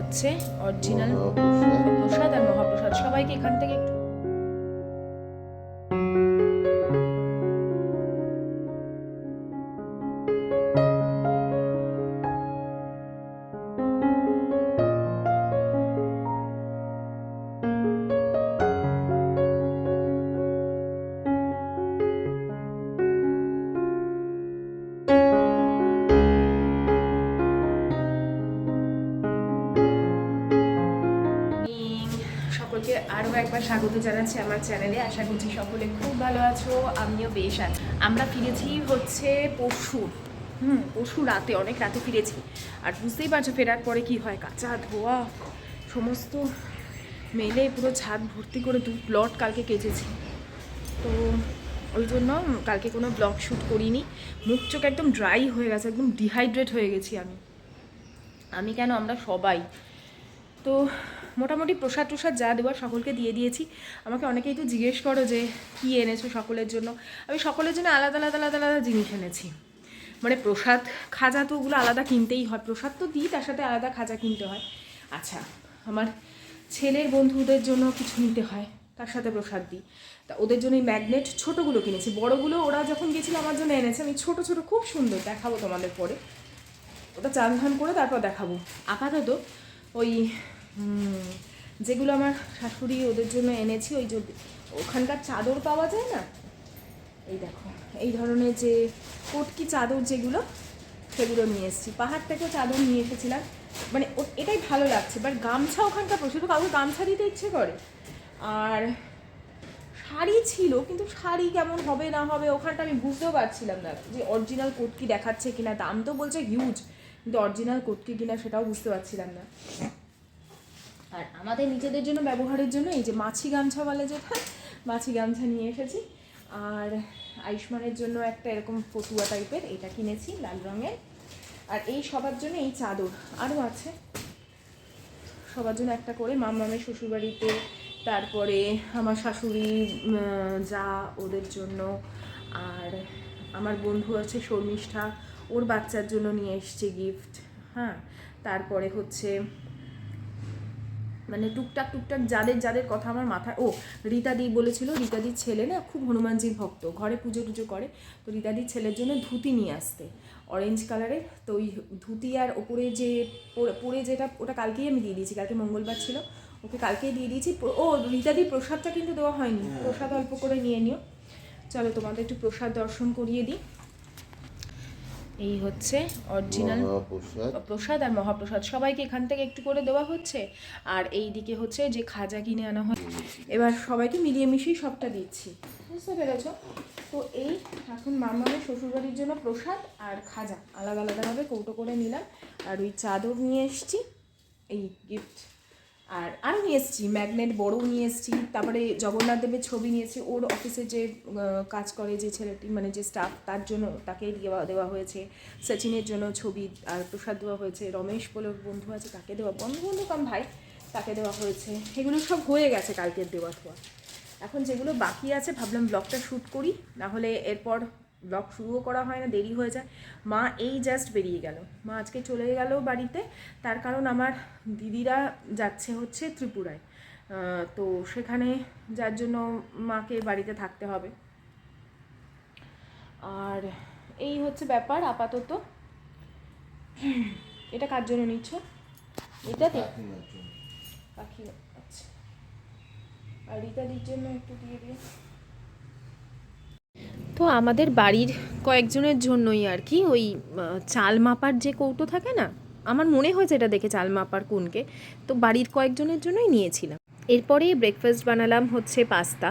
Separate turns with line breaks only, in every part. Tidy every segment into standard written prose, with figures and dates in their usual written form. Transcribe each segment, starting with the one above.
হচ্ছে অরিজিনাল প্রসাদ আর মহাপ্রসাদ। সবাইকে এখান থেকে একটু সকলকে আরও একবার স্বাগত জানাচ্ছি আমার চ্যানেলে। আশা করছি সকলে খুব ভালো আছো, আমিও বেশ আছি। আমরা ফিরেছি হচ্ছে পরশু রাতে, অনেক রাতে ফিরেছি। আর বুঝতেই পারছো ফেরার পরে কি হয়, কাঁচা ধোয়া সমস্ত মেলে পুরো ছাদ ভর্তি করে 2 প্লট কালকে কেচেছি। তো ওই জন্য কালকে কোনো ব্লগ শ্যুট করিনি। মুখ চোখ একদম ড্রাই হয়ে গেছে, একদম ডিহাইড্রেট হয়ে গেছি আমি কেন, আমরা সবাই। তো মোটামুটি প্রসাদ টসাদ যা দেওয়ার সকলকে দিয়ে দিয়েছি। আমাকে অনেকেই তো জিজ্ঞেস করো যে কী এনেছো সকলের জন্য। আমি সকলের জন্য আলাদা আলাদা আলাদা আলাদা জিনিস এনেছি। মানে প্রসাদ খাজা তো ওগুলো আলাদা কিনতেই হয়, প্রসাদ তো দিই, তার সাথে আলাদা খাজা কিনতে হয়। আচ্ছা, আমার ছেলের বন্ধুদের জন্য কিছু নিতে হয়, তার সাথে প্রসাদ দিই। তা ওদের জন্য এই ম্যাগনেট ছোটোগুলো কিনেছি, বড়গুলো ওরা যখন গেছিলো আমার জন্য এনেছে। আমি ছোটো ছোটো খুব সুন্দর, দেখাবো তোমাদের পরে, ওটা চান ধান করে তারপর দেখাবো। আপাতত ওই যেগুলো আমার শাশুড়ি ওদের জন্য এনেছি, ওই যে ওখানকার চাদর পাওয়া যায় না, এই দেখো এই ধরনের যে কটকি চাদর যেগুলো, সেগুলো নিয়ে এসেছি। পাহাড় থেকেও চাদর নিয়ে এসেছিলাম, মানে এটাই ভালো লাগছে। বাট গামছা ওখানকার প্রচুর, কাউকে গামছা দিতে ইচ্ছে করে। আর শাড়ি ছিল, কিন্তু শাড়ি কেমন হবে না হবে ওখানটা আমি বুঝতেও পারছিলাম না যে অরিজিনাল কটকি দেখাচ্ছে কিনা। দাম তো বলছে হিউজ, কিন্তু অরিজিনাল কটকি কিনা সেটাও বুঝতে পারছিলাম না। আর আমাদের নিজেদের জন্য ব্যবহারের জন্য এই যে মাছি গামছা বলে যেটা, মাছি গামছা নিয়ে এসেছি। আর আয়ুষ্মানের জন্য একটা এরকম ফতুয়া টাইপের এটা কিনেছি লাল রঙের। আর এই সবার জন্য এই চাদর আরও আছে, সবার জন্য একটা করে। মামামের শ্বশুরবাড়িতে, তারপরে আমার শাশুড়ি যা ওদের জন্য, আর আমার বন্ধু আছে শর্মিষ্ঠা, ওর বাচ্চার জন্য নিয়ে এসছে গিফট। হ্যাঁ, তারপরে হচ্ছে মানে টুকটাক যাদের যাদের কথা আমার মাথায়, রীতাদি বলেছিল, রীতাদির ছেলে না খুব হনুমানজির ভক্ত, ঘরে পুজো টুজো করে। তো রীতাদির ছেলের জন্য ধুতি নিয়ে আসতে, অরেঞ্জ কালারের। তো ওই ধুতি আর ওপরে যে পরে যেটা, ওটা কালকেই আমি দিয়ে দিয়েছি, কালকে মঙ্গলবার ছিল, ওকে কালকেই দিয়ে দিয়েছি। রীতাদির প্রসাদটা কিন্তু দেওয়া হয়নি, প্রসাদ অল্প করে নিয়ে নিও। চলো তোমাদের একটু প্রসাদ দর্শন করিয়ে দিই। এই হচ্ছে অরিজিনাল প্রসাদ আর মহাপ্রসাদ, সবাইকে এখান থেকে একটু করে দেওয়া হচ্ছে। আর এই দিকে হচ্ছে যে খাজা কিনে আনা হয়, এবার সবাইকে মিলিয়ে মিশিয়ে সবটা দিচ্ছি, বুঝতে পেরেছ? তো এই এখন মামামের শ্বশুরবাড়ির জন্য প্রসাদ আর খাজা আলাদা আলাদাভাবে কৌটো করে নিলাম। আর ওই চাদর নিয়ে এসছি, এই গিফট। আর আরও নিয়ে এসেছি ম্যাগনেট, বড়ও নিয়ে এসেছি। তারপরে জগন্নাথ দেবের ছবি নিয়েছি, ওর অফিসে যে কাজ করে যে ছেলেটি, মানে যে স্টাফ, তার জন্য তাকে দেওয়া হয়েছে। সচিনের জন্য ছবি আর প্রসাদ দেওয়া হয়েছে। রমেশ বলে বন্ধু আছে, তাকে দেওয়া, বন্ধু কম ভাই, তাকে দেওয়া হয়েছে। এগুলো সব হয়ে গেছে কালকের দেওয়া থোয়া। এখন যেগুলো বাকি আছে ভাবলাম ব্লগটা শ্যুট করি, নাহলে এরপর ব্লগ শুরুও করা হয় না, দেরি হয়ে যায়। মা এই জাস্ট বেরিয়ে গেল, মা আজকে চলে গেল বাড়িতে। তার কারণ আমার দিদিরা যাচ্ছে হচ্ছে ত্রিপুরায়, তো সেখানে যার জন্য মাকে বাড়িতে থাকতে হবে। আর এই হচ্ছে ব্যাপার আপাতত। এটা কার জন্য নিচ্ছ? এটাতে পাখি, আচ্ছা। আর রিতাদির জন্য একটু দিয়ে দিয়ে। তো আমাদের বাড়ির কয়েকজনের জন্যই আর কি ওই চাল মাপার যে কৌটো থাকে না, আমার মনে হয়েছে এটা দেখে চাল মাপার কোনকে, তো বাড়ির কয়েকজনের জন্যই নিয়েছিলাম। এরপরে ব্রেকফাস্ট বানালাম হচ্ছে পাস্তা।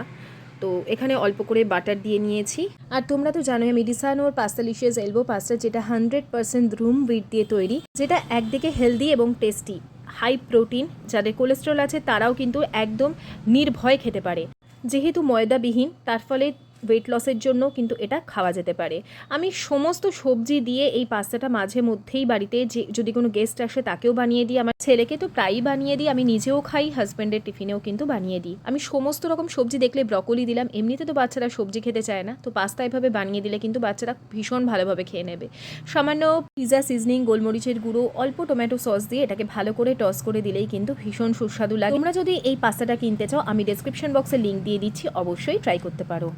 তো এখানে অল্প করে বাটার দিয়ে নিয়েছি। আর তোমরা তো জানোই মেডিসানোর পাস্তালিশিয়াস এলবো পাস্তা, যেটা 100% রুম হুইট দিয়ে তৈরি, যেটা একদিকে হেলদি এবং টেস্টি, হাই প্রোটিন। যাদের কোলেস্ট্রল আছে তারাও কিন্তু একদম নির্ভয় খেতে পারে, যেহেতু ময়দাবিহীন, তার ফলে ওয়েট লসের জন্য কিন্তু এটা খাওয়া যেতে পারে। আমি সমস্ত সবজি দিয়ে এই পাস্তাটা মাঝে মধ্যেই বাড়িতে যে যদি কোনো গেস্ট আসে তাকেও বানিয়ে দিই, আমার ছেলেকে তো প্রায়ই বানিয়ে দিই, আমি নিজেও খাই, হাজব্যান্ডের টিফিনেও কিন্তু বানিয়ে দিই। আমি সমস্ত রকম সবজি দেখলে ব্রকলি দিলাম, এমনিতে তো বাচ্চারা সবজি খেতে চায় না, তো পাস্তা এভাবে বানিয়ে দিলে কিন্তু বাচ্চারা ভীষণ ভালোভাবে খেয়ে নেবে। সামান্য পিৎজা সিজনিং, গোলমরিচের গুঁড়ো, অল্প টমেটো সস দিয়ে এটাকে ভালো করে টস করে দিলেই কিন্তু ভীষণ সুস্বাদু লাগে। তোমরা যদি এই পাস্তাটা কিনতে চাও আমি ডেসক্রিপশন বক্সে লিঙ্ক দিয়ে দিচ্ছি, অবশ্যই ট্রাই করতে পারো।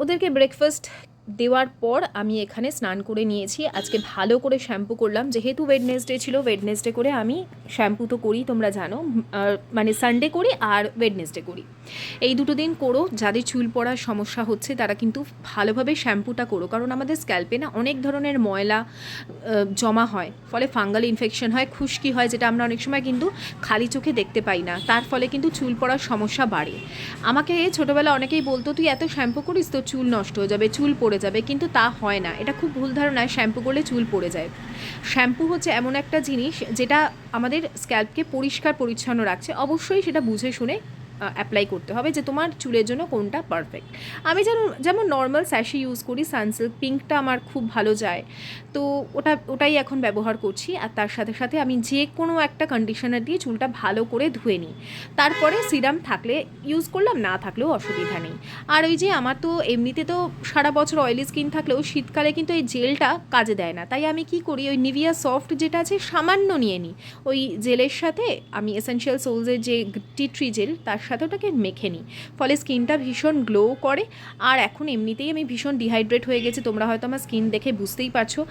ওদেরকে ব্রেকফাস্ট দেওয়ার পর আমি এখানে স্নান করে নিয়েছি, আজকে ভালো করে শ্যাম্পু করলাম, যেহেতু ওয়েডনেসডে ছিল, ওয়েডনেসডে করে আমি শ্যাম্পু তো করি তোমরা জানো, মানে সানডে করি আর ওয়েডনেসডে করি, এই দুটো দিন করো। যাদের চুল পড়ার সমস্যা হচ্ছে তারা কিন্তু ভালোভাবে শ্যাম্পুটা করো, কারণ আমাদের স্ক্যাল্পে না অনেক ধরনের ময়লা জমা হয়, ফলে ফাঙ্গাল ইনফেকশন হয়, খুশকি হয়, যেটা আমরা অনেক সময় কিন্তু খালি চোখে দেখতে পাই না, তার ফলে কিন্তু চুল পড়ার সমস্যা বাড়ে। আমাকে ছোটোবেলা অনেকেই বলতো তুই এত শ্যাম্পু করিস তো চুল নষ্ট হয়ে যাবে, চুল পড়ে যাবে, কিন্তু তা হয় না, এটা খুব ভুল ধারণা, শ্যাম্পু করলে চুল পড়ে যায়। শ্যাম্পু হচ্ছে এমন একটা জিনিস যেটা আমাদের স্ক্যাল্পকে পরিষ্কার পরিচ্ছন্ন রাখছে, অবশ্যই সেটা বুঝে শুনে অ্যাপ্লাই করতে হবে যে তোমার চুলের জন্য কোনটা পারফেক্ট। আমি যেমন নর্মাল স্যাশি ইউজ করি, সানসিল্ক পিঙ্কটা আমার খুব ভালো যায়, তো ওটাই এখন ব্যবহার করছি। আর তার সাথে সাথে আমি যে কোনো একটা কন্ডিশনার দিয়ে চুলটা ভালো করে ধুয়ে নিই, তারপরে সিরাম থাকলে ইউজ করলাম, না থাকলেও অসুবিধা নেই। আর ওই যে আমার তো এমনিতে তো সারা বছর অয়েলি স্কিন থাকলেও শীতকালে কিন্তু এই জেলটা কাজে দেয় না, তাই আমি কি করি ওই নিভিয়া সফট যেটা আছে সামান্য নিয়ে নিই, ওই জেলের সাথে আমি এসেনশিয়াল সোলসের যে টি ট্রি জেল তার সাথে ওটাকে মেখে নিই, ফলে স্কিনটা ভীষণ গ্লো করে। আর এখন এমনিতেই আমি ভীষণ ডিহাইড্রেট হয়ে গেছি, তোমরা হয়তো আমার স্কিন দেখে বুঝতেই পারছো,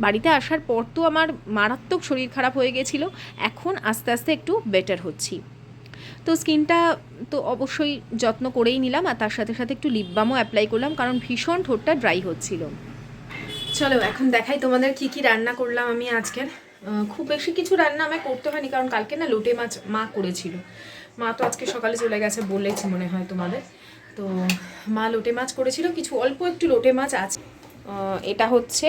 বাড়িতে আসার পর তো আমার মারাত্মক শরীর খারাপ হয়ে গেছিলো, এখন আস্তে আস্তে একটু বেটার হচ্ছি। তো স্কিনটা তো অবশ্যই যত্ন করেই নিলাম, আর তার সাথে সাথে একটু লিপ বামও অ্যাপ্লাই করলাম, কারণ ভীষণ ঠোঁটটা ড্রাই হচ্ছিল। চলো এখন দেখাই তোমাদের কি কি রান্না করলাম আমি আজকের। খুব বেশি কিছু রান্না আমায় করতে হয়নি, কারণ কালকে না লোটে মাছ মা করেছিল, মা তো আজকে সকালে চলে গেছে বলেছি মনে হয় তোমাদের, তো মা লোটে মাছ করেছিল, কিছু অল্প একটু লোটে মাছ আছে। এটা হচ্ছে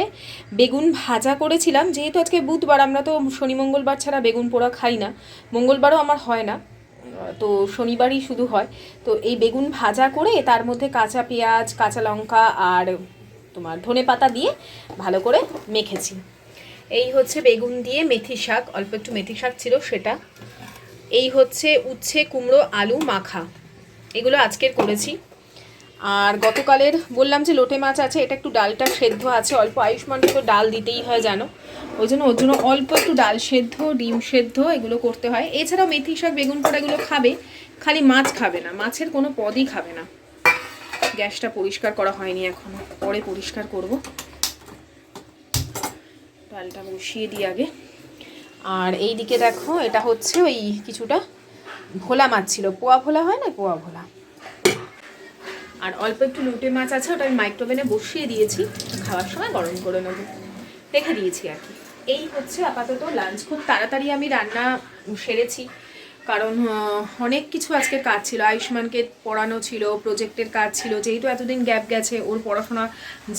বেগুন ভাজা করেছিলাম, যেহেতু আজকে বুধবার, আমরা তো শনি মঙ্গলবার ছাড়া বেগুন পোড়া খাই না, মঙ্গলবারও আমার হয় না, তো শনিবারই শুধু হয়। তো এই বেগুন ভাজা করে তার মধ্যে কাঁচা পেঁয়াজ, কাঁচা লঙ্কা আর তোমার ধনে পাতা দিয়ে ভালো করে মেখেছি। এই হচ্ছে বেগুন দিয়ে মেথি শাক, অল্প একটু মেথি শাক ছিল সেটা। এই হচ্ছে উচ্ছে কুমড়ো আলু মাখা, এগুলো আজকের করেছি। আর গতকালের বললাম যে লোটে মাছ আছে, এটা একটু ডালটা সেদ্ধ আছে অল্প, আয়ুষ্মানকে তো ডাল দিতেই হয় জানো, ওর জন্য অল্প একটু ডাল সেদ্ধ, ডিম সেদ্ধ এগুলো করতে হয়। এছাড়াও মেথি শাক, বেগুন পোড়া এগুলো খাবে, খালি মাছ খাবে না, মাছের কোনো পদই খাবে না। গ্যাসটা পরিষ্কার করা হয়নি এখনো, পরে পরিষ্কার করব। ডালটা বসিয়ে দিই আগে। আর এই দিকে দেখো, এটা হচ্ছে ওই কিছুটা ভোলা মাছ ছিল, পোয়া ভোলা হয় না, পোয়া ভোলা। আর অল্প একটু লোটে মাছ আছে, ওটা আমি মাইক্রোওভেনে বসিয়ে দিয়েছি, খাওয়ার সময় গরম করে নেবো, রেখে দিয়েছি আর কি। এই হচ্ছে আপাতত লাঞ্চ, খুব তাড়াতাড়ি আমি রান্না সেরেছি, কারণ অনেক কিছু আজকের কাজ ছিল, আয়ুষ্মানকে পড়ানো ছিল, প্রজেক্টের কাজ ছিল, যেহেতু এতদিন গ্যাপ গেছে, ওর পড়াশোনা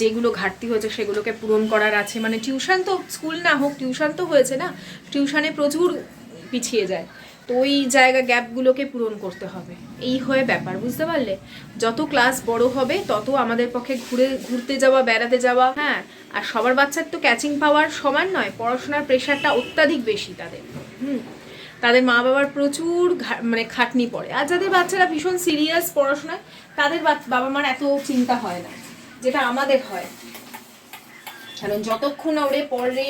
যেগুলো ঘাটতি হয়েছে সেগুলোকে পূরণ করার আছে, মানে টিউশন তো, স্কুল না হোক টিউশন তো হয়েছে না, টিউশনে প্রচুর পিছিয়ে যায়, তো ওই জায়গা গ্যাপগুলোকে পূরণ করতে হবে, এই হয়ে ব্যাপার, বুঝতে পারলে? যত ক্লাস বড় হবে তত আমাদের পক্ষে ঘুরতে যাওয়া, বেড়াতে যাওয়া, হ্যাঁ, আর সবার বাচ্চার তো ক্যাচিং পাওয়ার সমান নয়, পড়াশোনার প্রেশারটা অত্যাধিক বেশি তাদের, তাদের মা বাবার প্রচুর মানে খাটনি পড়ে। আর যাদের বাচ্চারা ভীষণ সিরিয়াস পড়াশোনায়, তাদের বাবা মার এত চিন্তা হয় না, যেটা আমাদের হয়, কারণ যতক্ষণ ওরে পড়ে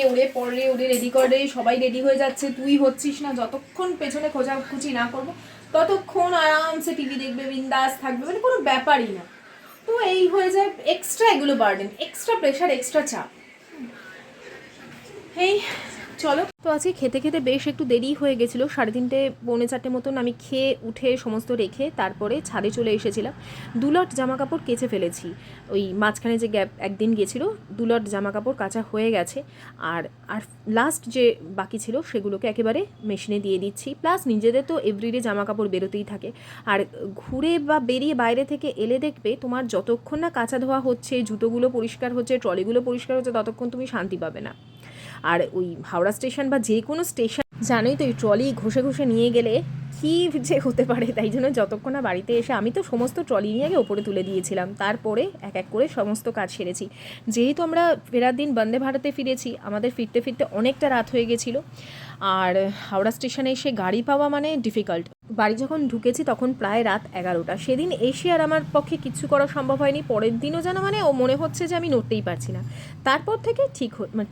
ওরে রেডি করে, সবাই রেডি হয়ে যাচ্ছে, তুই হচ্ছিস না, যতক্ষণ পেছনে খোঁজাখুঁজি না করবো ততক্ষণ আরামসে টিভি দেখবে, বিন্দাস থাকবে, মানে কোনো ব্যাপারই না। তো এই হয়ে যায় এক্সট্রা, এগুলো বার্ডেন, এক্সট্রা প্রেশার, এক্সট্রা চাপ। এই চলো, তো আজকে খেতে খেতে বেশ একটু দেরি হয়ে গেছিলো, 3:30 পৌনে 4টে মতন আমি খেয়ে উঠে সমস্ত রেখে তারপরে ছাদে চলে এসেছিলাম। 2 লট জামা কাপড় কেচে ফেলেছি, ওই মাঝখানে যে গ্যাপ একদিন গেছিলো, 2 লট জামা কাপড় কাচা হয়ে গেছে, আর লাস্ট যে বাকি ছিল সেগুলোকে একেবারে মেশিনে দিয়ে দিচ্ছি। প্লাস নিজেদের তো এভরিডে জামা কাপড় বেরোতেই থাকে, আর ঘুরে বা বেরিয়ে বাইরে থেকে এলে দেখবে তোমার যতক্ষণ না কাচা ধোয়া হচ্ছে, জুতোগুলো পরিষ্কার হচ্ছে, ট্রলিগুলো পরিষ্কার হচ্ছে, ততক্ষণ তুমি শান্তি পাবে না। আর ওই হাওড়া স্টেশন বা যে কোনো স্টেশন জানোই তো, এই ট্রলি ঘষে ঘষে নিয়ে গেলে কী যে হতে পারে। তাই জন্য যতক্ষণ না বাড়িতে এসে, আমি তো সমস্ত ট্রলি নিয়ে আগে ওপরে তুলে দিয়েছিলাম, তারপরে এক এক করে সমস্ত কাজ সেরেছি। যেহেতু আমরা ফেরার দিন বন্দে ভারতে ফিরেছি, আমাদের ফিরতে ফিরতে অনেকটা রাত হয়ে গেছিলো, আর হাওড়া স্টেশনে এসে গাড়ি পাওয়া মানে ডিফিকাল্ট। বাড়ি যখন ঢুকেছি তখন প্রায় রাত 11টা। সেদিন এসে আর আমার পক্ষে কিচ্ছু করা সম্ভব হয়নি। পরের দিনও যেন মানে ও মনে হচ্ছে যে আমি নড়তেই পারছি না। তারপর থেকে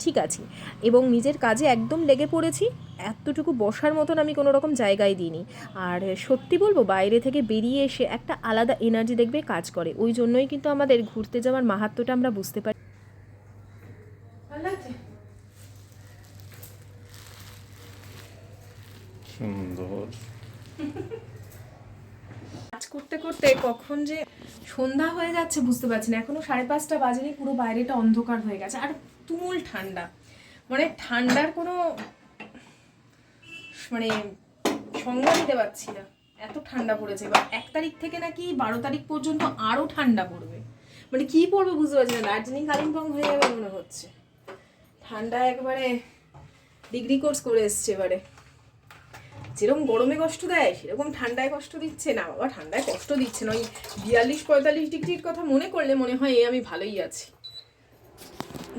ঠিক আছি এবং নিজের কাজে একদম লেগে পড়েছি। এতটুকু বসার মতন আমি কোনো রকম জায়গায় দিইনি। আর সত্যি বলবো, বাইরে থেকে বেরিয়ে এসে একটা আলাদা এনার্জি দেখবে কাজ করে। ওই জন্যই কিন্তু আমাদের ঘুরতে যাওয়ার মাহাত্ম্যটা আমরা বুঝতে পারি।
সুন্দর।
কাজ করতে করতে কখন যে সন্ধ্যা হয়ে যাচ্ছে বুঝতে পারছি না। এখনো 5:30 বাজেনি, পুরো বাইরেটা অন্ধকার হয়ে গেছে আর তুমুল ঠান্ডা। মানে ঠান্ডার কোনো মানে সংজ্ঞা দিতে পারছি না, এত ঠান্ডা পড়েছে। এবার 1 তারিখ থেকে নাকি 12 তারিখ পর্যন্ত আরও ঠান্ডা পড়বে। মানে কি পড়বে বুঝতে পারছি না, দার্জিলিং কালিম্পং হয়ে যাবে মনে হচ্ছে। ঠান্ডা একবারে ডিগ্রি কোর্স করে এসছে। এবারে যেরকম গরমে কষ্ট দেয় সেরকম ঠান্ডায় কষ্ট দিচ্ছে না বাবা। ঠান্ডায় কষ্ট দিচ্ছে না, ওই 42-45 ডিগ্রির কথা মনে করলে মনে হয় আমি ভালোই আছি,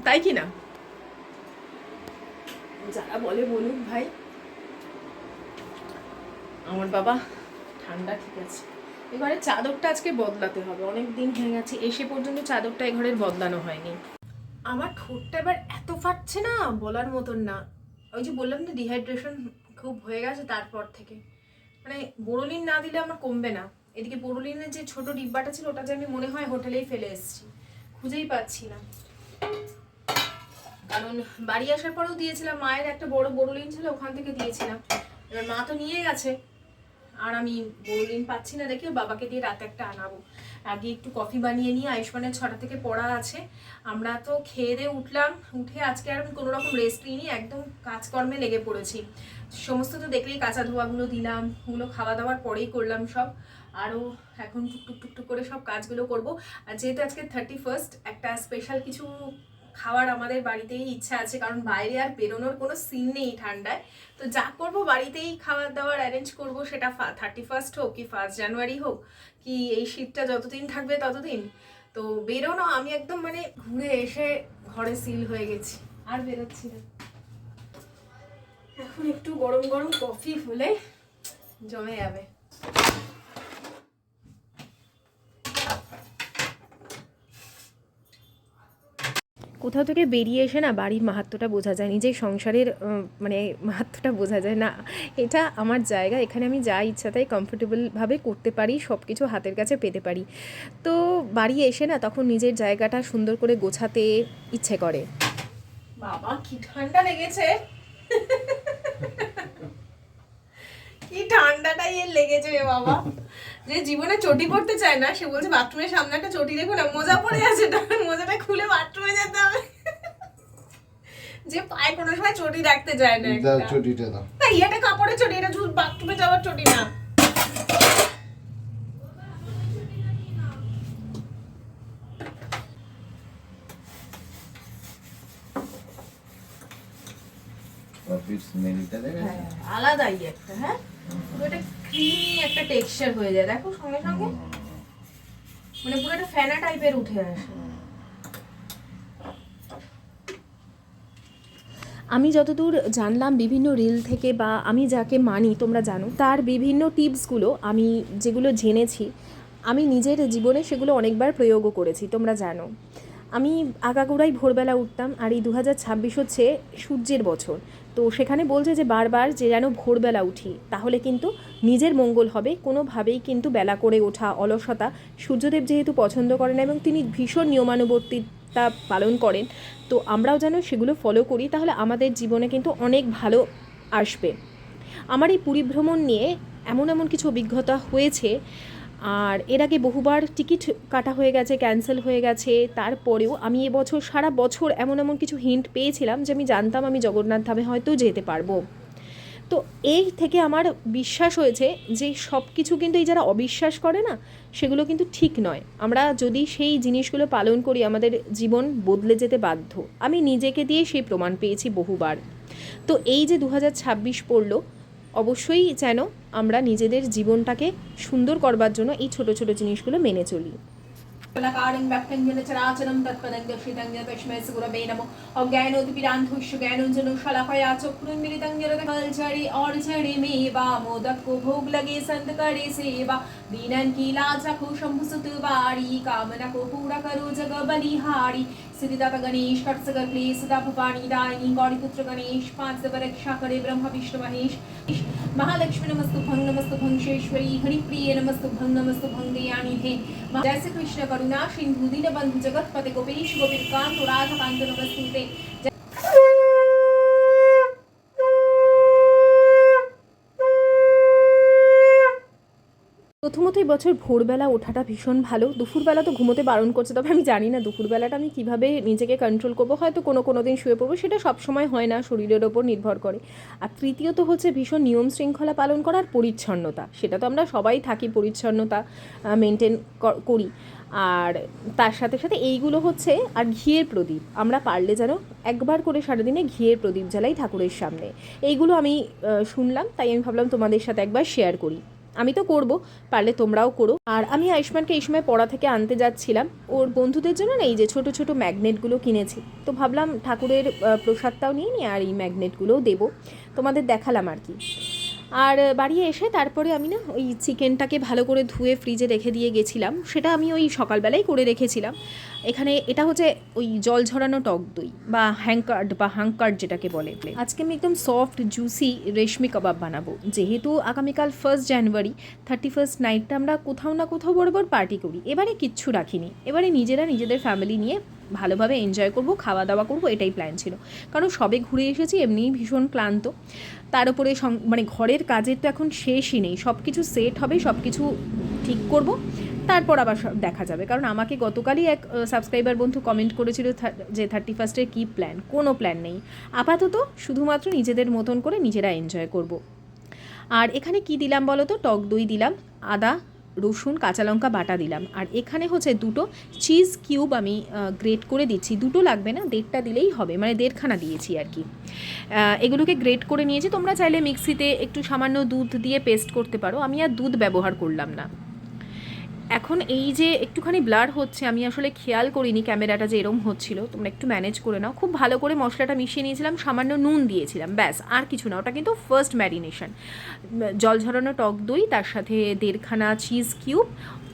তাই কি না? যারা বলে বলুক ভাই, আমার বাবা ঠান্ডা ঠিক আছে। এবারে চাদরটা আজকে বদলাতে হবে, অনেক দিন হয়ে গেছে এসে পর্যন্ত চাদরটা এ ঘরের বদলানো হয়নি। আমার ঠোঁটটা এবার এত ফাটছে না বলার মতন না। ওই যে বললাম না, ডিহাইড্রেশন খুব হয়ে গেছে তারপর থেকে। মানে বোরোলিন না দিলে আমার কমবে না। এদিকে বোরোলিনের যে ছোট ডিব্বাটা ছিল ওটা যে আমি মনে হয় হোটেলেই ফেলে এসেছি, খুঁজেই পাচ্ছি না। কারণ বাড়ি আসার পরেও দিয়েছিলাম, মায়ের একটা বড় বোরোলিন ছিল ওখান থেকে দিয়েছিলাম। এবার মা তো নিয়ে গেছে আর আমি বোরোলিন পাচ্ছি না দেখে বাবাকে দিয়ে রাতে একটা আনাবো। আগে একটু কফি বানিয়ে নিয়ে, আয়ুষ্মানের 6টা থেকে পড়া আছে। আমরা তো খেয়ে দিয়ে উঠলাম, উঠে আজকে আর আমি কোনো রকম রেস্ট নিইনি, একদম কাজকর্মে লেগে পড়েছি। সমস্ত তো দেখলেই, কাঁচা ধোয়াগুলো দিলাম, ওগুলো খাওয়া দাওয়ার পরেই করলাম সব। আরও এখন টুকটুক করে সব কাজগুলো করব। আর যেহেতু আজকে 31st, একটা স্পেশাল কিছু খাওয়ার আমাদের বাড়িতেই ইচ্ছা আছে, কারণ বাইরে আর বেরোনোর কোনো সিন নেই ঠান্ডায়। তো যা করব বাড়িতেই খাওয়ার দাওয়ার অ্যারেঞ্জ করব, সেটা 31st হোক কি 1 জানুয়ারি হোক, কি এই শীতটা যতদিন থাকবে ততদিন। তো বেরোনো, আমি একদম মানে ঘুরে এসে ঘরে সিল হয়ে গেছি, আর বেরোচ্ছি না। এখন একটু গরম গরম কফি হলে জমে যাবে। কোথাও থেকে বেরিয়ে এসে না বাড়ির মাহাত্ম্যটা বোঝা যায়, নিজের সংসারের মানে মাহাত্ম্যটা বোঝা যায় না। এটা আমার জায়গা, এখানে আমি যা ইচ্ছা তাই কমফোর্টেবলভাবে করতে পারি, সব কিছু হাতের কাছে পেতে পারি। তো বাড়ি এসে না তখন নিজের জায়গাটা সুন্দর করে গোছাতে ইচ্ছে করে। বাবা কি ঠান্ডা লেগেছে, কি ঠান্ডাটাই এর লেগেছে রে বাবা। যে জীবনে চটি পড়তে চায় না, সে বলছে বাথরুমের সামনে একটা চটি দেখো না, মোজা পড়ে আছে, মোজাটা খুলে বাথরুমে যেতে হবে। যে পায়ে কোনো সময় চটি রাখতে চায় না,
চটিটা দাও।
তাই এটা কাপড়ের চটি, এটা বাথরুমে যাওয়ার চটি না। আলাদাই একটা, হ্যাঁ ওটা ক্রিমি একটা টেক্সচার হয়ে যায়, দেখো সঙ্গে সঙ্গে মানে পুরো একটা ফেনা টাইপের উঠে আসে। আমি যতদূর জানলাম বিভিন্ন রিল থেকে, বা আমি যাকে মানি তোমরা জানো, তার বিভিন্ন টিপসগুলো আমি যেগুলো জেনেছি, আমি নিজের জীবনে সেগুলো অনেকবার প্রয়োগও করেছি। তোমরা জানো আমি আগাগোড়াই ভোরবেলা উঠতাম, আর এই 2026 হচ্ছে সূর্যের বছর। তো সেখানে বলছে যে বারবার যে যেন ভোরবেলা উঠি, তাহলে কিন্তু নিজের মঙ্গল হবে। কোনোভাবেই কিন্তু বেলা করে ওঠা, অলসতা সূর্যদেব যেহেতু পছন্দ করেন এবং তিনি ভীষণ নিয়মানুবর্তিতা পালন করেন, তো আমরাও যেন সেগুলো ফলো করি, তাহলে আমাদের জীবনে কিন্তু অনেক ভালো আসবে। আমার এই পুরী ভ্রমণ নিয়ে এমন কিছু অভিজ্ঞতা হয়েছে, আর এর আগে বহুবার টিকিট কাটা হয়ে গেছে, ক্যান্সেল হয়ে গেছে। তারপরেও আমি এবছর সারা বছর এমন কিছু হিন্ট পেয়েছিলাম যে আমি জানতাম আমি জগন্নাথ ধামে হয়তো যেতে পারবো। তো এই থেকে আমার বিশ্বাস হয়েছে যে সব কিছু কিন্তু এই যারা অবিশ্বাস করে না, সেগুলো কিন্তু ঠিক নয়। আমরা যদি সেই জিনিসগুলো পালন করি, আমাদের জীবন বদলে যেতে বাধ্য। আমি নিজেকে দিয়ে সেই প্রমাণ পেয়েছি বহুবার। তো এই যে 2026 পড়লো, অবশ্যই যেন আমরা নিজেদের জীবনটাকে সুন্দর করবার জন্য এই ছোট ছোট জিনিসগুলো মেনে চলি।
कलाकारं व्यक्तं चराचरं तत्पदं दर्शितं तस्मै गुरवे नमो अज्ञानोऽतिपिरान्धुष्य ज्ञानोऽञ्जनो शलाकया चक्षुरुन्मिलितं जरकल्चरे और झड़े मेवा मोदक को भोग लगे संत करे सेवा दीनन की लाज रखो शंभु सुत बारी कामना को पूरा करो जग बलिहारी सिद्धिदाता गणेश कटसगर क्लेश सदा भवानी दायिनी गौरी पुत्र गणेश पांच देव रक्षा करे ब्रह्म विष्णु महेश महालक्ष्मी नमस्तु भंग शेश्वरी हरिप्रिय नमस्तु भंग दयानी हे जय श्री कृष्ण करुणा सिंधु दीनबंधु जगतपते गोपेश गोपिकांत राधा कांत नमस्तुते।
প্রথমত বছর ভোরবেলা ওঠাটা ভীষণ ভালো। দুপুরবেলা তো ঘুমোতে বারণ করছে, তবে আমি জানি না দুপুরবেলাটা আমি কিভাবে নিজেকে কন্ট্রোল করবো। হয়তো কোনো দিন শুয়ে পড়বো, সেটা সবসময় হয় না, শরীরের ওপর নির্ভর করে। আর তৃতীয়ত হচ্ছে ভীষণ নিয়ম শৃঙ্খলা পালন করার পরিচ্ছন্নতা, সেটা তো আমরা সবাই থাকি, পরিচ্ছন্নতা মেনটেন করি। আর তার সাথে সাথে এইগুলো হচ্ছে, আর ঘিয়ের প্রদীপ আমরা পারলে যেন একবার করে সারাদিনে ঘিয়ের প্রদীপ জ্বালাই ঠাকুরের সামনে। এইগুলো আমি শুনলাম, তাই আমি ভাবলাম তোমাদের সাথে একবার শেয়ার করি। আমি তো করব, পারলে তোমরাও করো। আর আমি আয়ুষ্মানকে এই সময় পড়া থেকে আনতে যাচ্ছিলাম, ওর বন্ধুদের জন্য না এই যে ছোটো ছোটো ম্যাগনেটগুলো কিনেছি, তো ভাবলাম ঠাকুরের প্রসাদটাও নিয়ে নিই আর এই ম্যাগনেটগুলোও দেবো, তোমাদের দেখালাম আর কি। আর বাড়ি এসে তারপরে আমি না ওই চিকেনটাকে ভালো করে ধুয়ে ফ্রিজে রেখে দিয়ে গেছিলাম, সেটা আমি ওই সকালবেলাই করে রেখেছিলাম। এখানে এটা হচ্ছে ওই জল ঝরানো টক দই বা হাঙ্কার্ড যেটাকে বলে। আজকে আমি একদম সফট জুসি রেশমি কাবাব বানাবো। যেহেতু আগামীকাল 1 জানুয়ারি 31 নাইটটা আমরা কোথাও না কোথাও বরাবর পার্টি করি, এবারে কিচ্ছু রাখিনি, এবারে নিজেদের ফ্যামিলি নিয়ে ভালোভাবে এনজয় করব, খাওয়া দাওয়া করব, এটাই প্ল্যান ছিল। কারণ সবে ঘুরে এসেছি, এমনিই ভীষণ ক্লান্ত, তার উপরে মানে ঘরের কাজের তো এখন শেষই নেই, সব কিছু সেট হবে, সব কিছু ঠিক করব, তারপর আবার দেখা যাবে। কারণ আমাকে গতকালই এক সাবস্ক্রাইবার বন্ধু কমেন্ট করেছিল যে 31 কী প্ল্যান, কোনো প্ল্যান নেই, আপাতত শুধুমাত্র নিজেদের মতন করে নিজেরা এনজয় করব। আর এখানে কি দিলাম বলো তো, টক দই দিলাম, আদা রসুন কাঁচা লঙ্কা বাটা দিলাম, আর এখানে হচ্ছে 2টো চিজ কিউব আমি গ্রেট করে দিচ্ছি। 2টো লাগবে না, 1.5টা দিলেই হবে, মানে 1.5খানা দিয়েছি আর কি। এগুলোকে গ্রেট করে নিয়েছি, তোমরা চাইলে মিক্সিতে একটু সামান্য দুধ দিয়ে পেস্ট করতে পারো, আমি আর দুধ ব্যবহার করলাম না। এখন এই যে একটুখানি ব্লার হচ্ছে, আমি আসলে খেয়াল করিনি ক্যামেরাটা যে এরম হচ্ছিল, তোমরা একটু ম্যানেজ করে নাও। খুব ভালো করে মশলাটা মিশিয়ে নিয়েছিলাম, সামান্য নুন দিয়েছিলাম, ব্যাস, আর কিছু না। ওটা কিন্তু ফার্স্ট ম্যারিনেশন। জল ঝরানো টক দই, তার সাথে 1.5খানা চিজ কিউব,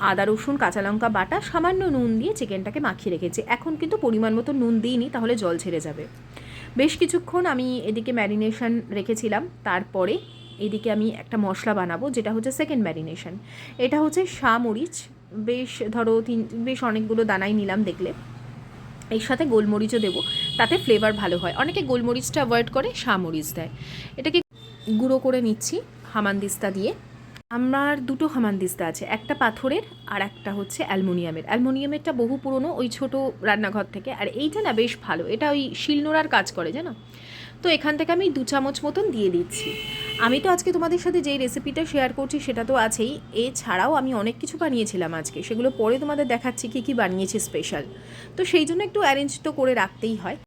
আদা রসুন কাঁচা লঙ্কা বাটা, সামান্য নুন দিয়ে চিকেনটাকে মাখিয়ে রেখেছি। এখন কিন্তু পরিমাণ মতো নুন দিইনি, তাহলে জল ছেড়ে যাবে। বেশ কিছুক্ষণ আমি এদিকে ম্যারিনেশন রেখেছিলাম, তারপরে এদিকে আমি একটা মশলা বানাবো, যেটা হচ্ছে সেকেন্ড ম্যারিনেশন। এটা হচ্ছে শামরিচ, বেশ অনেকগুলো দানাই নিলাম দেখলে। এর সাথে গোলমরিচও দেবো, তাতে ফ্লেভার ভালো হয়। অনেকে গোলমরিচটা অ্যাভয়েড করে, শামরিচ দেয়। এটাকে গুঁড়ো করে নিচ্ছি হামানদিস্তা দিয়ে। আমার 2টো হামানদিস্তা আছে, একটা পাথরের আর একটা হচ্ছে অ্যালুমিনিয়ামেরটা বহু পুরনো, ওই ছোট রান্নাঘর থেকে। আর এইটা না বেশ ভালো, এটা ওই শিলনোড়ার কাজ করে জানো। তো এখান থেকে আমি 2 চামচ মতন দিয়ে দিচ্ছি। আমি তো আজকে তোমাদের সাথে যেই রেসিপিটা শেয়ার করছি সেটা তো আছেই, এছাড়াও আমি অনেক কিছু বানিয়েছিলাম আজকে, সেগুলো পরে তোমাদের দেখাচ্ছি কী বানিয়েছি স্পেশাল। তো সেই জন্য একটু অ্যারেঞ্জ তো করে রাখতেই হয়।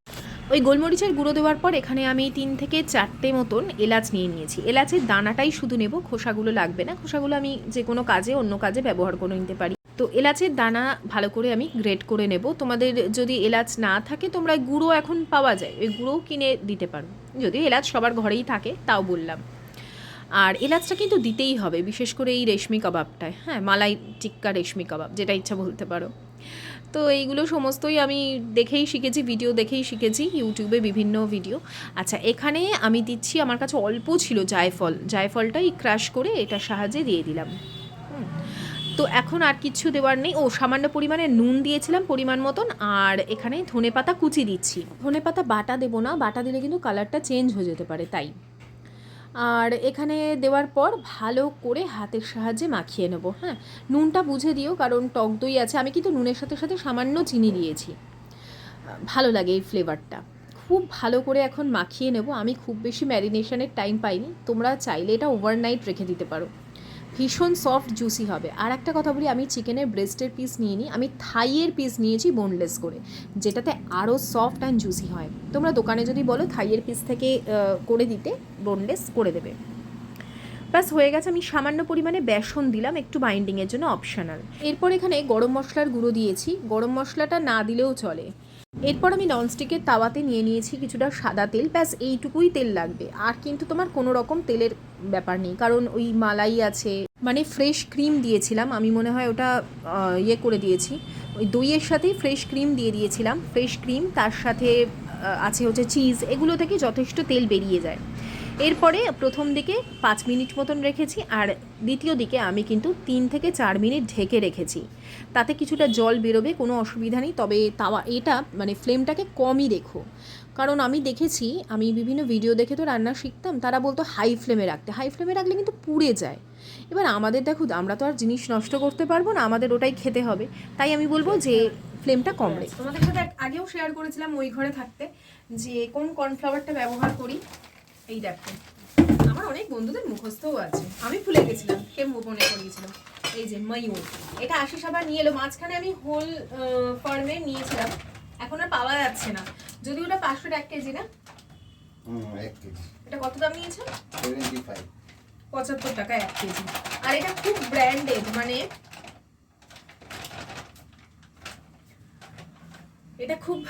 ওই গোলমরিচের গুঁড়ো দেওয়ার পর এখানে আমি 3 থেকে 4টে মতন এলাচ নিয়ে নিয়েছি। এলাচের দানাটাই শুধু নেব, খোসাগুলো লাগবে না, খোসাগুলো আমি যে কোনো কাজে অন্য কাজে ব্যবহার করে নিতে পারি। তো এলাচের দানা ভালো করে আমি গ্রেট করে নেব। তোমাদের যদি এলাচ না থাকে, তোমরা গুঁড়ো এখন পাওয়া যায়, ওই গুঁড়োও কিনে দিতে পারো, যদিও এলাচ সবার ঘরেই থাকে, তাও বললাম। আর এলাচটা কিন্তু দিতেই হবে, বিশেষ করে এই রেশমি কাবাবটায়, হ্যাঁ, মালাই টিক্কা রেশমি কাবাব, যেটা ইচ্ছা বলতে পারো। তো এইগুলো সমস্তই আমি দেখেই শিখেছি, ভিডিও দেখেই শিখেছি, ইউটিউবে বিভিন্ন ভিডিও। আচ্ছা, এখানে আমি দিচ্ছি, আমার কাছে অল্প ছিল জায়ফলটাই ক্রাশ করে এটার সাহায্যে দিয়ে দিলাম। তো এখন আর কিছু দেওয়ার নেই। সামান্য পরিমাণে নুন দিয়েছিলাম পরিমাণ মতন, আর এখানে ধনেপাতা কুচি দিচ্ছি। ধনেপাতা বাটা দেবো না, বাটা দিলে কিন্তু কালারটা চেঞ্জ হয়ে যেতে পারে, তাই। আর এখানে দেওয়ার পর ভালো করে হাতের সাহায্যে মাখিয়ে নেব। হ্যাঁ, নুনটা বুঝে দিও, কারণ টক দই আছে। আমি কিন্তু নুনের সাথে সাথে সামান্য চিনি দিয়েছি, ভালো লাগে এই ফ্লেভারটা। খুব ভালো করে এখন মাখিয়ে নেব। আমি খুব বেশি ম্যারিনেশনের টাইম পাইনি, তোমরা চাইলে এটা ওভারনাইট রেখে দিতে পারো, ভীষণ সফট জুসি হবে। আর একটা কথা বলি, আমি চিকেনের ব্রেস্টের পিস নিয়ে নিই, আমি থাইয়ের পিস নিয়েছি বোনলেস করে, যেটাতে আরও সফট অ্যান্ড জুসি হয়। তোমরা দোকানে যদি বলো থাইয়ের পিস থেকে করে দিতে, বোনলেস করে দেবে। ব্যাস হয়ে গেছে। আমি সামান্য পরিমাণে বেসন দিলাম একটু বাইন্ডিংয়ের জন্য, অপশনাল। এরপর এখানে গরম মশলার গুঁড়ো দিয়েছি, গরম মশলাটা না দিলেও চলে। এরপর আমি ননস্টিকের তাওয়াতে নিয়ে নিয়েছি কিছুটা সাদা তেল, ব্যাস এইটুকুই তেল লাগবে। আর কিন্তু তোমার কোনো রকম তেলের ব্যাপার নেই, কারণ ওই মালাই আছে, মানে ফ্রেশ ক্রিম দিয়েছিলাম আমি, মনে হয় ওটা ইয়ে করে দিয়েছি, ওই দইয়ের সাথেই ফ্রেশ ক্রিম দিয়ে দিয়েছিলাম। ফ্রেশ ক্রিম তার সাথে আছে হচ্ছে চিজ, এগুলো থেকে যথেষ্ট তেল বেরিয়ে যায়। এরপরে প্রথম দিকে 5 মিনিট মতন রেখেছি, আর দ্বিতীয় দিকে আমি কিন্তু 3 থেকে 4 মিনিট ঢেকে রেখেছি। তাতে কিছুটা জল বেরোবে, কোনো অসুবিধা নেই। তবে তাওয়া এটা মানে ফ্লেমটাকে কমই রেখো, কারণ আমি দেখেছি, আমি বিভিন্ন ভিডিও দেখে তো রান্না শিখতাম, তারা বলতো হাই ফ্লেমে রাখতে। হাই ফ্লেমে রাখলে কিন্তু পুড়ে যায়। এবার আমাদের দেখো, আমরা তো আর জিনিস নষ্ট করতে পারবো না, আমাদের ওটাই খেতে হবে, তাই আমি বলবো যে ফ্লেমটা কম রেখে। তোমাদের সাথে আগেও শেয়ার করেছিলাম ওই ঘরে থাকতে যে কোন কর্নফ্লাওয়ারটা ব্যবহার করি। এই দেখো, আমার অনেক বন্ধুদের মুখস্থও আছে, আমি ভুলে গেছিলাম, সে মনে করিয়েছিলাম। এই যে ময়ূর, এটা আশিস আবার নিয়ে এলো। মাঝখানে আমি হোল ফার্মে নিয়েছিলাম, এখন আর পাওয়া যাচ্ছে না। যদি ওটা 501 কেজি না,
1 কেজি।
এটা কত দাম নিয়েছে?
75
টাকা 1 কেজি। আর এটা খুব ব্র্যান্ডেড, মানে এটা খুব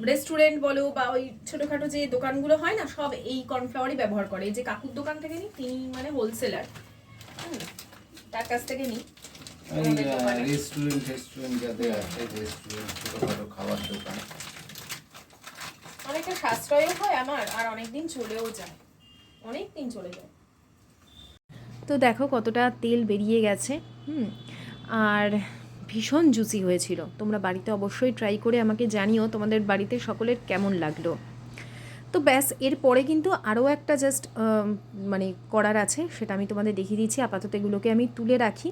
রেস্টুরেন্ট বলো বা ওই ছোটোখাটো যে দোকানগুলো হয় না, সব এই কর্নফ্লাওয়ারই ব্যবহার করে। এই যে কাকুর দোকান থেকে নিই, তিনি মানে হোলসেলার, তার কাছ থেকে নিই।
রেস্টুরেন্ট যাদের আছে, রেস্টুরেন্ট ছোটখাটো খাবার দোকান,
অনেকটা সাশ্রয়ও হয় আমার, আর অনেকদিন চলেও যায়, অনেক দিন চলে যায়। তো দেখো কতটা তেল বেরিয়ে গেছে। আর ভীষণ জুসি হয়েছিল। তোমরা বাড়িতে অবশ্যই ট্রাই করে আমাকে জানিও তোমাদের বাড়িতে সকলের কেমন লাগলো। তো ব্যাস, এরপরে কিন্তু আরও একটা জাস্ট মানে করার আছে, সেটা আমি তোমাদের দেখিয়ে দিচ্ছি। আপাতত এগুলোকে আমি তুলে রাখি।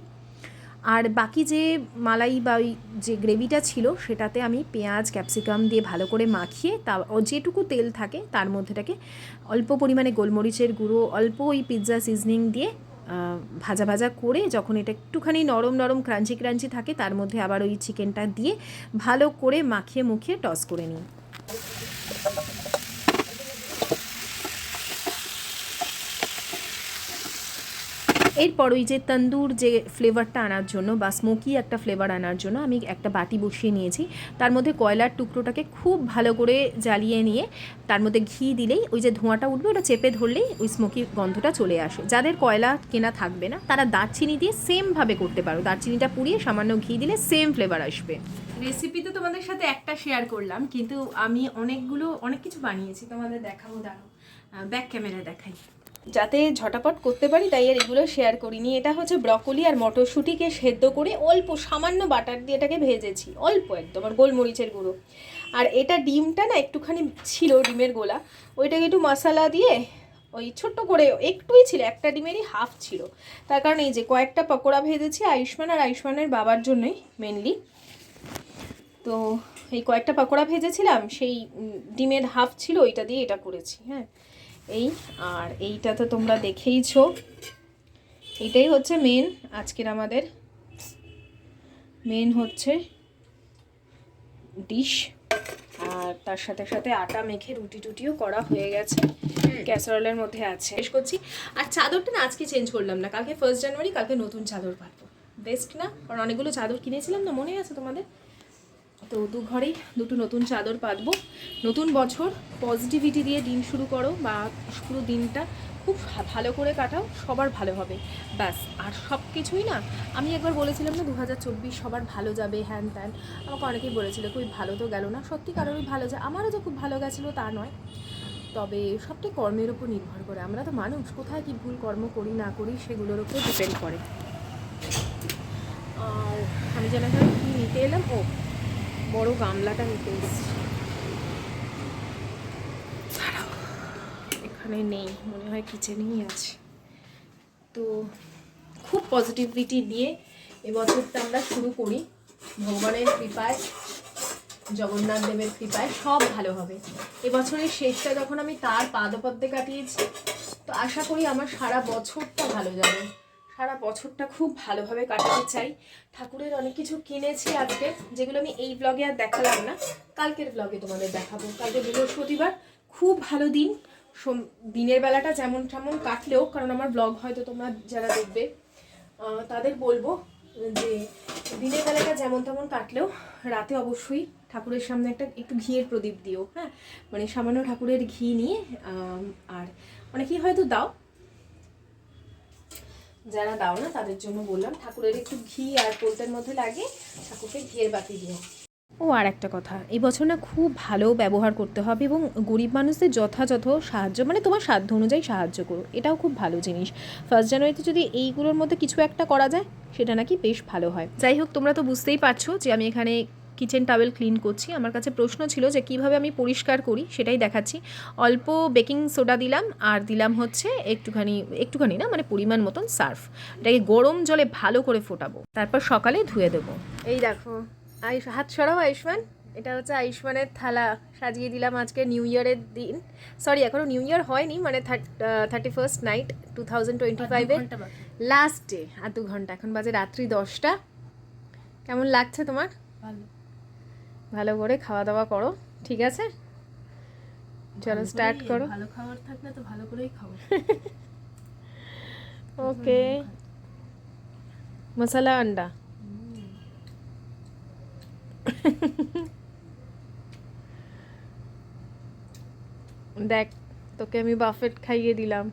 আর বাকি যে মালাই বা ওই যে গ্রেভিটা ছিল, সেটাতে আমি পেঁয়াজ ক্যাপসিকাম দিয়ে ভালো করে মাখিয়ে, তা যেটুকু তেল থাকে তার মধ্যেটাকে অল্প পরিমাণে গোলমরিচের গুঁড়ো, অল্প ওই পিৎজা সিজনিং দিয়ে ভাজা ভাজা করে, যখন এটা একটুখানি নরম নরম ক্রাঞ্চি ক্রাঞ্চি থাকে, তার মধ্যে আবার ওই চিকেনটা দিয়ে ভালো করে মাখিয়ে মুখিয়ে টস করে নিই। এরপর ওই যে তন্দুর যে ফ্লেভারটা আনার জন্য বা স্মোকি একটা ফ্লেভার আনার জন্য আমি একটা বাটি বসিয়ে নিয়েছি। তার মধ্যে কয়লার টুকরোটাকে খুব ভালো করে জ্বালিয়ে নিয়ে তার মধ্যে ঘি দিলেই ওই যে ধোঁয়াটা উঠবে, ওটা চেপে ধরলেই ওই স্মোকি গন্ধটা চলে আসে। যাদের কয়লা কেনা থাকবে না, তারা দারচিনি দিয়ে সেমভাবে করতে পারো। দারচিনিটা পুড়িয়ে সামান্য ঘি দিলে সেম ফ্লেভার আসবে। রেসিপি তো তোমাদের সাথে একটা শেয়ার করলাম, কিন্তু আমি অনেক কিছু বানিয়েছি, তোমাদের দেখাবো। দাঁড়াও, ব্যাক ক্যামেরা দেখাই, যাতে ঝটাপট করতে পারি, তাই আর এগুলো শেয়ার করিনি। এটা হচ্ছে ব্রকলি আর মটরশুঁটিকে সেদ্ধ করে অল্প সামান্য বাটার দিয়ে এটাকে ভেজেছি, অল্প একদম, আর গোলমরিচের গুঁড়ো। আর এটা ডিমটা না একটুখানি ছিল, ডিমের গোলা, ওইটাকে একটু মশলা দিয়ে ওই ছোট্ট করে, একটুই ছিল, একটা ডিমেরই হাফ ছিল। তার কারণে এই যে কয়েকটা পকোড়া ভেজেছি আয়ুষ্মান আর আয়ুষ্মানের বাবার জন্যই মেনলি। তো এই কয়েকটা পকোড়া ভেজেছিলাম, সেই ডিমের হাফ ছিল, ওইটা দিয়ে এটা করেছি। হ্যাঁ, এই আর এইটা তো তোমরা দেখেইছো, এটাই হচ্ছে মেন আজকের আমাদের মেন হচ্ছে ডিশ। আর তার সাথে সাথে আটা মেখে রুটি টুটিও করা হয়ে গেছে, ক্যাসারোলের মধ্যে আছে। শেষ করছি। আর চাদরটা না আজকে চেঞ্জ করলাম না, কালকে 1 জানুয়ারি, কালকে নতুন চাদর পাতবো। বেস্ট না? কারণ অনেকগুলো চাদর কিনেছিলাম না, মনে আছে তোমাদের? তো দু ঘরেই দুটো নতুন চাদর পাতবো। নতুন বছর পজিটিভিটি দিয়ে দিন শুরু করো, বা পুরো দিনটা খুব ভালো করে কাটাও, সবার ভালো হবে ব্যাস। আর সব কিছুই না, আমি একবার বলেছিলাম না 2024 সবার ভালো যাবে, হ্যান ত্যান, আমাকে অনেকেই বলেছিল খুব ভালো তো গেল না। সত্যি কারোরই ভালো যায়, আমারও যে খুব ভালো গেছিলো তা নয়, তবে সবটাই কর্মের উপর নির্ভর করে। আমরা তো মানুষ, কোথায় কি ভুল কর্ম করি না করি সেগুলোর উপর ডিপেন্ড করে। আর আমি যেন কি নিতে এলাম, ও বড় গামলাটা নিতে এসেছি, এখানে নেই, মনে হয় কিচেনেই আছে। তো খুব পজিটিভিটি দিয়ে এবছরটা আমরা শুরু করি, ভগবানের কৃপায়, জগন্নাথ দেবের কৃপায় সব ভালো হবে। এবছরের শেষটা যখন আমি তার পাদপদ্মে কাটিয়েছি, তো আশা করি আমার সারা বছরটা ভালো যাবে, সারা বছরটা খুব ভালোভাবে কাটাতে চাই। ঠাকুরের অনেক কিছু কিনেছি আজকে, যেগুলো আমি এই ব্লগে আর দেখালাম না, কালকের ব্লগে তোমাদের দেখাবো। কালকে বৃহস্পতিবার, খুব ভালো দিন, দিনের বেলাটা যেমন তেমন কাটলেও, কারণ আমার ব্লগ হয়তো তোমরা যারা দেখবে তাদের বলবো যে দিনের বেলাটা যেমন তেমন কাটলেও রাতে অবশ্যই ঠাকুরের সামনে একটু ঘিয়ের প্রদীপ দিও, হ্যাঁ, মানে সামান্য ঠাকুরের ঘি নিয়ে। আর অনেকেই হয়তো দাও, যারা দাও না তাদের জন্য বললাম, ঠাকুরের একটু ঘি আর পোলতের মধ্যে লাগে ঠাকুরকে ঘিয়ের বাতি দিও। ও আর একটা কথা, এই বছর না খুব ভালো ব্যবহার করতে হবে এবং গরিব মানুষদের যথাযথ সাহায্য, মানে তোমার সাধ্য অনুযায়ী সাহায্য করো, এটাও খুব ভালো জিনিস। 1 জানুয়ারিতে যদি এইগুলোর মধ্যে কিছু একটা করা যায় সেটা নাকি বেশ ভালো হয়। যাই হোক, তোমরা তো বুঝতেই পারছো যে আমি এখানে কিচেন টাওয়েল ক্লিন করছি। আমার কাছে প্রশ্ন ছিল যে কিভাবে আমি পরিষ্কার করি, সেটাই দেখাচ্ছি। অল্প বেকিং সোডা দিলাম আর দিলাম হচ্ছে একটুখানি না, মানে পরিমাণ মতন সার্ফ। এটাকে গরম জলে ভালো করে ফোটাবো, তারপর সকালে ধুয়ে দেবো। এই দেখো হাত সরাও আয়ুষ্মান, এটা হচ্ছে আয়ুষ্মানের থালা। সাজিয়ে দিলাম আজকে নিউ ইয়ারের দিন, সরি এখনও নিউ ইয়ার হয়নি, মানে 31st নাইট 2025-এর লাস্ট ডে। আর 2 ঘন্টা, এখন বাজে রাত্রি 10টা। কেমন লাগছে তোমার? ভালো করে খাওয়া দাওয়া করো, ঠিক আছে? চলো স্টার্ট করো।
ভালো খাবার থাকলে তো ভালো করেই খাবো।
ওকে, মশলা আন্ডা। দেখ, তোকে আমি বাফেট খাইয়ে দিলাম।